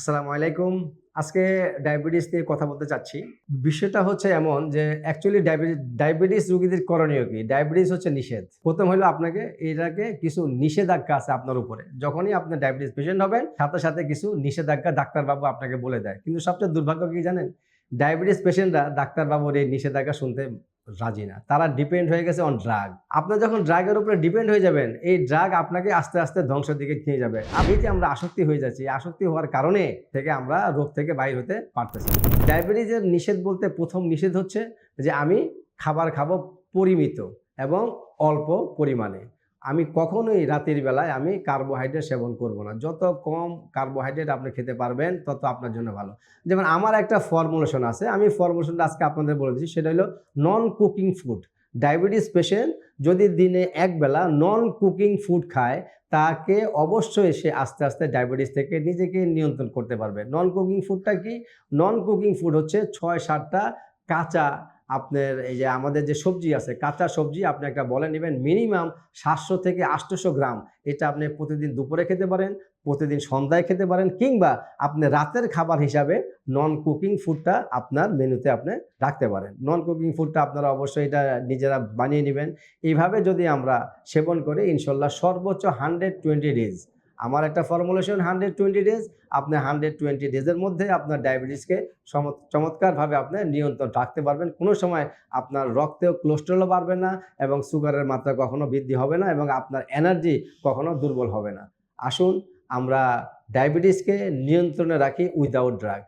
আসসালামু আলাইকুম। আজকে ডায়াবেটিস নিয়ে কথা বলতে চাচ্ছি। বিষয়টা হচ্ছে এমন যে অ্যাকচুয়ালি ডায়াবেটিস রোগীদের করণীয় কি? ডায়াবেটিস হচ্ছে নিষেধ। ১ম হইলো আপনাকে এটাকে কিছু নিষেধাজ্ঞা আছে আপনার উপরে। যখনই আপনি ডায়াবেটিস পেশেন্ট হবেন, সাথে, সাথে কিছু নিষেধাজ্ঞা ডাক্তারবাবু আপনাকে বলে দেয়। কিন্তু সবচেয়ে দুর্ভাগ্য কি জানেন? ডায়াবেটিস পেশেন্টরা ডাক্তারবাবুর এই নিষেধাজ্ঞা শুনতে রাজি না। তারা ডিপেন্ড হয়ে গেছে অন ড্রাগ। আপনার যখন ড্রাগের উপরে ডিপেন্ড হয়ে যাবেন, এই ড্রাগ আপনাকে আস্তে, আস্তে ধ্বংসের দিকে নিয়ে যাবে। এই যে আমরা আসক্তি হয়ে যাচ্ছি, আসক্তি হওয়ার কারণে থেকে আমরা রোগ থেকে বাইর হতে পারতেছি না। ডায়াবেটিসের নিষেধ বলতে ১ম নিষেধ হচ্ছে যে আমি খাবার খাবো পরিমিত এবং অল্প পরিমাণে। আমি কখনোই রাতের বেলায় আমি কার্বোহাইড্রেট সেবন করব না। যত কম কার্বোহাইড্রেট আপনি খেতে পারবেন তত আপনার জন্য ভালো। যেমন আমার একটা ফর্মুলেশন আছে। আমি ফর্মুলেশনটা আজকে আপনাদের বলে দিচ্ছি। সেটা হলো নন কুকিং ফুড। ডায়াবেটিস পেশেন্ট যদি দিনে একবেলা নন কুকিং ফুড খায়, তাকে অবশ্যই সে আস্তে, আস্তে ডায়াবেটিস থেকে নিজেকে নিয়ন্ত্রণ করতে পারবে। নন কুকিং ফুডটা কি? নন কুকিং ফুড হচ্ছে ৬-৭ টা কাঁচা আপনার এই যে আমাদের যে সবজি আছে, কাঁচা সবজি আপনি একটা বলে নিবেন মিনিমাম ৭০০ থেকে ৮০০ গ্রাম। এটা আপনি প্রতিদিন দুপুরে খেতে পারেন, প্রতিদিন সন্ধ্যায় খেতে পারেন, কিংবা আপনি রাতের খাবার হিসাবে নন কুকিং ফুডটা আপনার মেনুতে আপনি রাখতে পারেন। নন কুকিং ফুডটা আপনারা অবশ্যই এটা নিজেরা বানিয়ে নিবেন। এইভাবে যদি আমরা সেবন করি ইনশাল্লাহ সর্বোচ্চ 120 ডেজ। আমার একটা ফর্মুলেশন 120 ডেজ। আপনি 120 ডেজের মধ্যে আপনার ডায়াবেটিসকে চমৎকারভাবে আপনি নিয়ন্ত্রণ রাখতে পারবেন। কোনো সময় আপনার রক্তেও কোলেস্টেরলও বাড়বে না এবং সুগারের মাত্রা কখনো বৃদ্ধি হবে না এবং আপনার এনার্জি কখনো দুর্বল হবে না। আসুন আমরা ডায়াবেটিসকে নিয়ন্ত্রণে রাখি উইদাউট ড্রাগ।